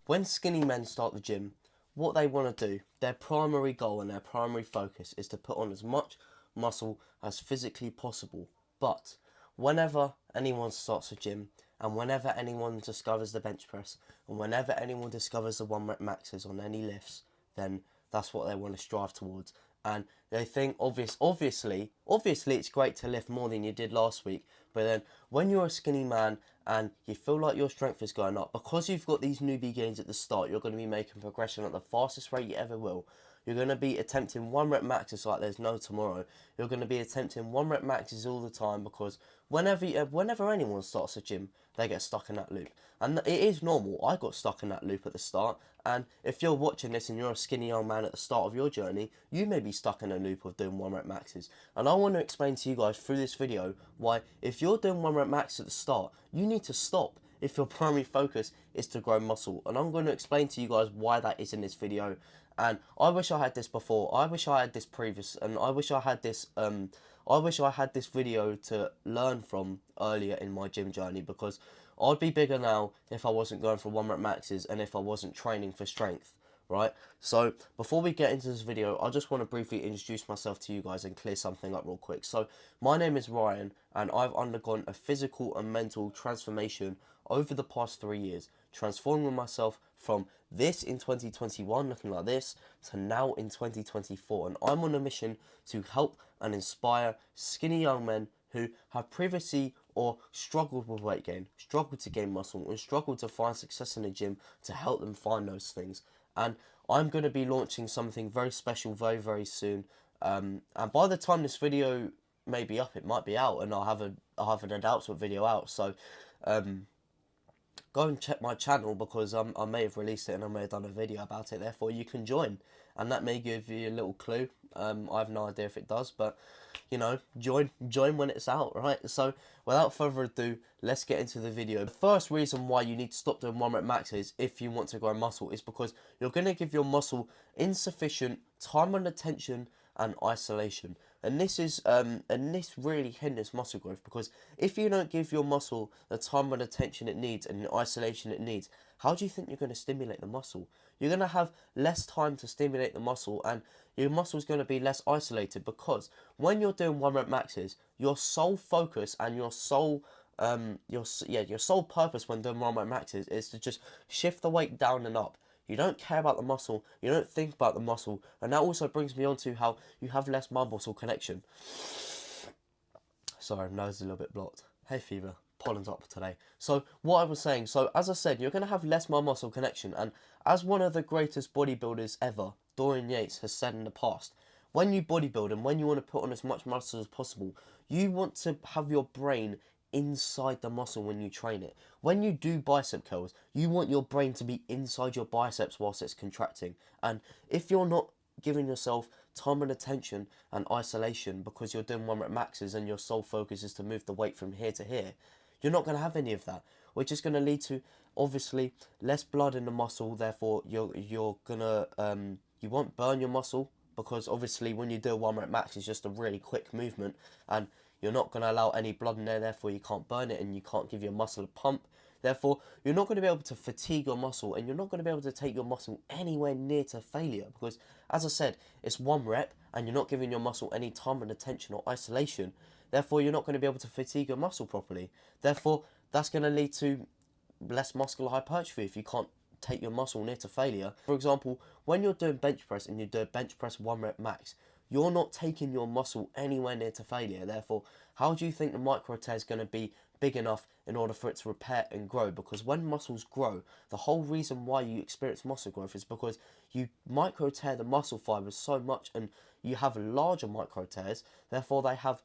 when skinny men start the gym, what they want to do, their primary goal and their primary focus is to put on as much muscle as physically possible. But whenever anyone starts a gym, and whenever anyone discovers the bench press, and whenever anyone discovers the 1 rep maxes on any lifts, then that's what they want to strive towards. And they think obviously it's great to lift more than you did last week, but then when you're a skinny man and you feel like your strength is going up, because you've got these newbie gains at the start, you're going to be making progression at the fastest rate you ever will. You're going to be attempting 1 rep maxes like there's no tomorrow. You're going to be attempting 1 rep maxes all the time, because whenever anyone starts a gym, they get stuck in that loop. And it is normal. I got stuck in that loop at the start. And if you're watching this and you're a skinny young man at the start of your journey, you may be stuck in a loop of doing 1 rep maxes. And I want to explain to you guys through this video why, if you're doing 1 rep max at the start, you need to stop if your primary focus is to grow muscle. And I'm going to explain to you guys why that is in this video. And I wish I had this before. I wish I had this previous, and I wish I had this video to learn from earlier in my gym journey, because I'd be bigger now if I wasn't going for 1 rep maxes and if I wasn't training for strength, right? So before we get into this video, I just want to briefly introduce myself to you guys and clear something up real quick. So my name is Ryan, and I've undergone a physical and mental transformation over the past 3 years, transforming myself from this in 2021 looking like this to now in 2024. And I'm on a mission to help and inspire skinny young men who have previously or struggled with weight gain, struggled to gain muscle, and struggled to find success in the gym, to help them find those things. And I'm going to be launching something very special very, very soon. And by the time this video may be up, it might be out, and I'll have an announcement video out. So go and check my channel, because I may have released it and I may have done a video about it. Therefore, you can join, and that may give you a little clue. I have no idea if it does, but you know, join when it's out, right? So without further ado, let's get into the video. The first reason why you need to stop doing 1 rep maxes if you want to grow muscle is because you're going to give your muscle insufficient time and attention and isolation. And this really hinders muscle growth, because if you don't give your muscle the time and attention it needs and the isolation it needs, how do you think you're going to stimulate the muscle? You're going to have less time to stimulate the muscle, and your muscle's going to be less isolated, because when you're doing 1 rep maxes, your sole focus and your sole purpose when doing 1 rep maxes is to just shift the weight down and up. You don't care about the muscle, you don't think about the muscle, and that also brings me on to how you have less mind-muscle connection. Sorry, nose is a little bit blocked. Hay fever, pollen's up today. So what I was saying, so as I said, you're going to have less mind-muscle connection, and as one of the greatest bodybuilders ever, Dorian Yates, has said in the past, when you bodybuild and when you want to put on as much muscle as possible, you want to have your brain inside the muscle when you train it. When you do bicep curls, you want your brain to be inside your biceps whilst it's contracting. And if you're not giving yourself time and attention and isolation because you're doing 1 rep maxes and your sole focus is to move the weight from here to here, you're not going to have any of that, which is going to lead to obviously less blood in the muscle. Therefore you're gonna you won't burn your muscle, because obviously when you do a 1 rep max, it's just a really quick movement, and you're not going to allow any blood in there. Therefore you can't burn it, and you can't give your muscle a pump. Therefore you're not going to be able to fatigue your muscle, and you're not going to be able to take your muscle anywhere near to failure, because as I said, it's 1 rep and you're not giving your muscle any time and attention or isolation. Therefore you're not going to be able to fatigue your muscle properly. Therefore that's going to lead to less muscular hypertrophy if you can't take your muscle near to failure. For example, when you're doing bench press and you do a bench press 1 rep max, you're not taking your muscle anywhere near to failure. Therefore, how do you think the micro tear is going to be big enough in order for it to repair and grow? Because when muscles grow, the whole reason why you experience muscle growth is because you micro tear the muscle fibers so much, and you have larger micro tears. Therefore, they have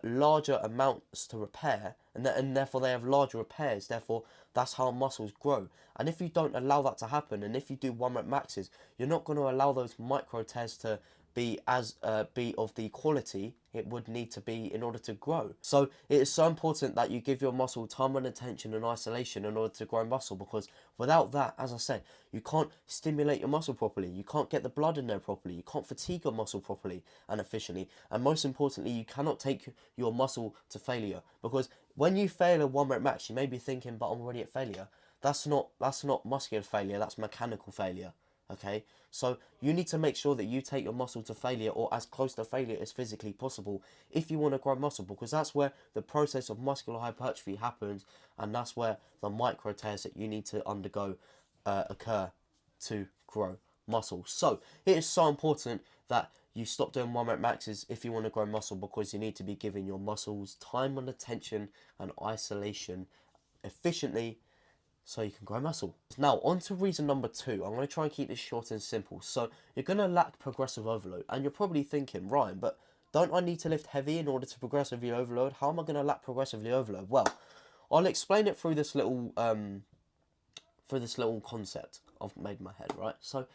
larger amounts to repair, and therefore they have larger repairs. Therefore, that's how muscles grow. And if you don't allow that to happen, and if you do 1 rep maxes, you're not going to allow those micro tears to be of the quality it would need to be in order to grow. So it is so important that you give your muscle time and attention and isolation in order to grow muscle, because without that, as I said, you can't stimulate your muscle properly, you can't get the blood in there properly, you can't fatigue your muscle properly and efficiently, and most importantly, you cannot take your muscle to failure. Because when you fail a 1 rep max, you may be thinking, but I'm already at failure. that's not muscular failure, that's mechanical failure. Okay, so you need to make sure that you take your muscle to failure, or as close to failure as physically possible, if you want to grow muscle, because that's where the process of muscular hypertrophy happens, and that's where the micro tears that you need to undergo occur to grow muscle. So it is so important that you stop doing 1 rep maxes if you want to grow muscle, because you need to be giving your muscles time and attention and isolation efficiently so you can grow muscle. Now, on to reason number 2. I'm going to try and keep this short and simple. So, you're going to lack progressive overload. And you're probably thinking, Ryan, but don't I need to lift heavy in order to progressively overload? How am I going to lack progressively overload? Well, I'll explain it through this little concept I've made in my head, right? So,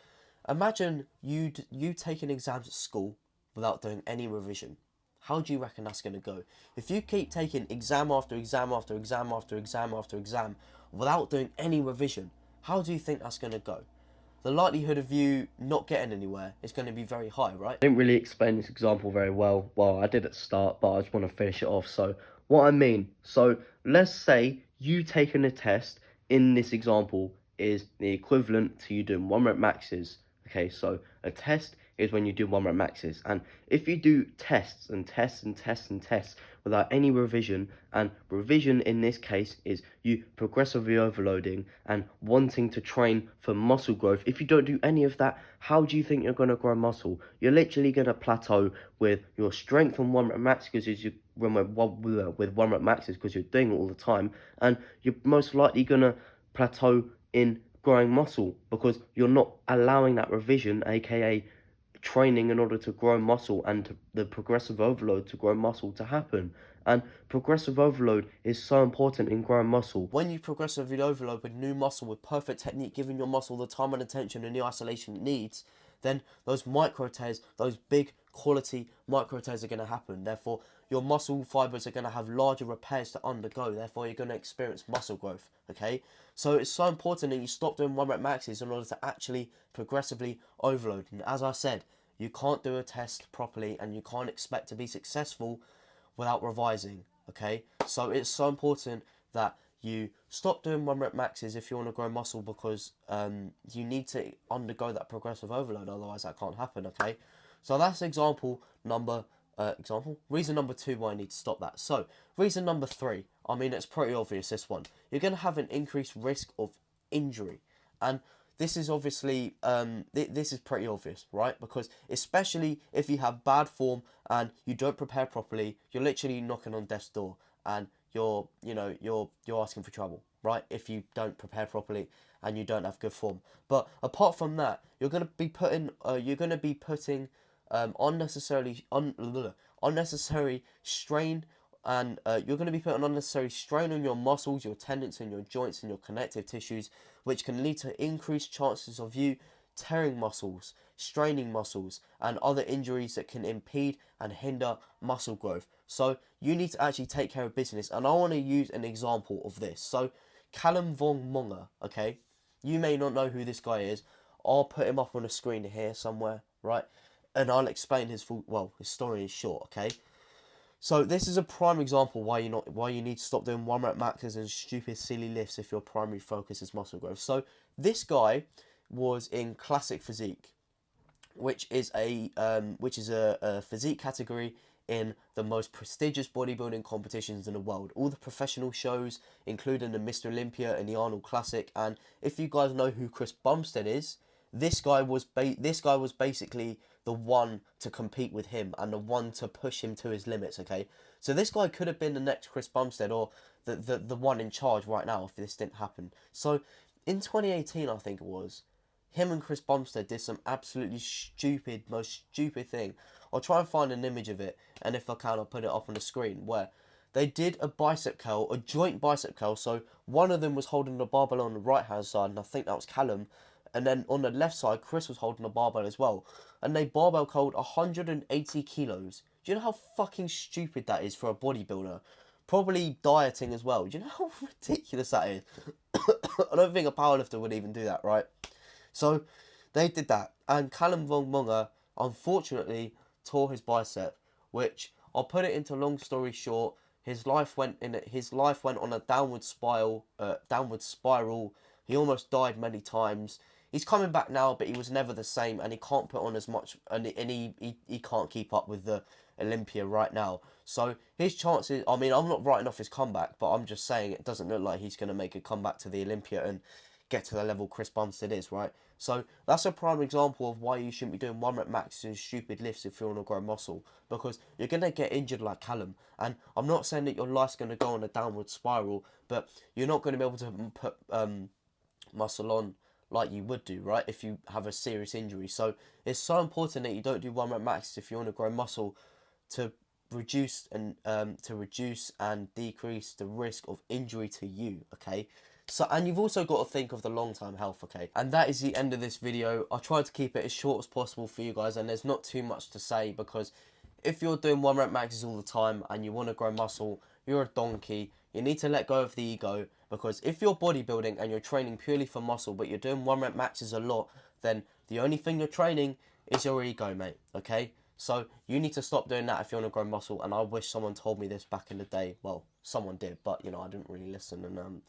imagine you taking exams at school without doing any revision. How do you reckon that's going to go? If you keep taking exam after exam after exam after exam after exam without doing any revision, how do you think that's going to go? The likelihood of you not getting anywhere is going to be very high, right? I didn't really explain this example very well. Well, I did at the start, but I just want to finish it off. So, what I mean, so let's say you taking a test in this example is the equivalent to you doing 1 rep maxes. Okay, so a test is when you do 1 rep maxes. And if you do tests and tests and tests and tests without any revision, and revision in this case is you progressively overloading and wanting to train for muscle growth, if you don't do any of that, how do you think you're going to grow muscle? You're literally going to plateau with your strength on 1 rep max because you with 1 rep maxes because you're doing it all the time, and you're most likely going to plateau in growing muscle because you're not allowing that revision, aka training in order to grow muscle and the progressive overload to grow muscle to happen. And progressive overload is so important in growing muscle. When you progressively overload with new muscle with perfect technique, giving your muscle the time and attention and the isolation it needs, then those micro tears, those big quality micro tears are going to happen. Therefore, your muscle fibers are going to have larger repairs to undergo. Therefore, you're going to experience muscle growth. Okay, so it's so important that you stop doing 1 rep maxes in order to actually progressively overload. And as I said, you can't do a test properly and you can't expect to be successful without revising. Okay, so it's so important that you stop doing 1 rep maxes if you want to grow muscle, because you need to undergo that progressive overload, otherwise that can't happen. Okay, so that's reason number 2 why I need to stop that. So reason number 3, I mean, it's pretty obvious, this one. You're going to have an increased risk of injury, and this is obviously this is pretty obvious, right? Because especially if you have bad form and you don't prepare properly, you're literally knocking on death's door, and you're asking for trouble, right? If you don't prepare properly and you don't have good form. But apart from that, you're going to be putting unnecessary strain, and you're going to be putting unnecessary strain on your muscles, your tendons, and your joints and your connective tissues, which can lead to increased chances of you tearing muscles, straining muscles, and other injuries that can impede and hinder muscle growth. So you need to actually take care of business, and I want to use an example of this. So Callum Von Monger, okay? You may not know who this guy is. I'll put him up on the screen here somewhere, right? And I'll explain his story is short, okay? So this is a prime example why you need to stop doing 1 rep maxes and stupid silly lifts if your primary focus is muscle growth. So this guy was in classic physique, which is a physique category in the most prestigious bodybuilding competitions in the world. All the professional shows, including the Mr. Olympia and the Arnold Classic. And if you guys know who Chris Bumstead is, this guy was basically the one to compete with him and the one to push him to his limits. Okay, so this guy could have been the next Chris Bumstead, or the one in charge right now if this didn't happen. So in 2018, I think it was, him and Chris Bumstead did some absolutely most stupid thing. I'll try and find an image of it, and if I can, I'll put it up on the screen, where they did a bicep curl, a joint bicep curl. So one of them was holding the barbell on the right hand side, and I think that was Callum. And then on the left side, Chris was holding a barbell as well. And they barbell curled 180 kilos. Do you know how fucking stupid that is for a bodybuilder? Probably dieting as well. Do you know how ridiculous that is? I don't think a powerlifter would even do that, right? So they did that. And Callum Von Monger, unfortunately, tore his bicep, which, I'll put it into long story short, his life went on a downward spiral. He almost died many times. He's coming back now, but he was never the same, and he can't put on as much, and he can't keep up with the Olympia right now. So his chances, I mean, I'm not writing off his comeback, but I'm just saying it doesn't look like he's going to make a comeback to the Olympia and get to the level Chris Bumstead is, right? So that's a prime example of why you shouldn't be doing 1 rep maxes and stupid lifts if you want to grow muscle, because you're going to get injured like Callum. And I'm not saying that your life's going to go on a downward spiral, but you're not going to be able to put muscle on like you would do, right, if you have a serious injury. So it's so important that you don't do 1 rep maxes if you want to grow muscle, to reduce and decrease the risk of injury to you, okay? So, and you've also got to think of the long-term health, okay? And that is the end of this video. I tried to keep it as short as possible for you guys, and there's not too much to say, because if you're doing 1 rep maxes all the time and you want to grow muscle, you're a donkey. You need to let go of the ego, because if you're bodybuilding and you're training purely for muscle, but you're doing 1 rep maxes a lot, then the only thing you're training is your ego, mate, okay? So you need to stop doing that if you want to grow muscle, and I wish someone told me this back in the day. Well, someone did, but, you know, I didn't really listen, and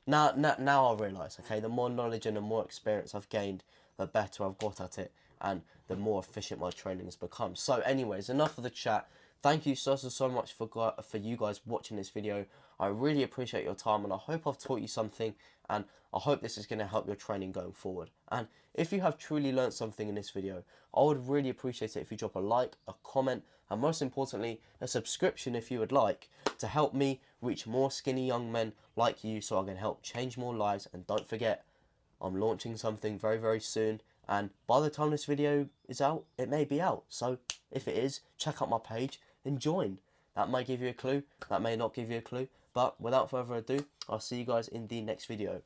now I realise, okay, the more knowledge and the more experience I've gained, the better I've got at it, and the more efficient my training has become. So anyways, enough of the chat. Thank you so much for you guys watching this video. I really appreciate your time, and I hope I've taught you something, and I hope this is going to help your training going forward. And if you have truly learned something in this video, I would really appreciate it if you drop a like, a comment, and most importantly, a subscription if you would like, to help me reach more skinny young men like you, so I can help change more lives. And don't forget, I'm launching something very soon, and by the time this video is out, it may be out. So if it is, check out my page and join. That may give you a clue, that may not give you a clue, but without further ado, I'll see you guys in the next video.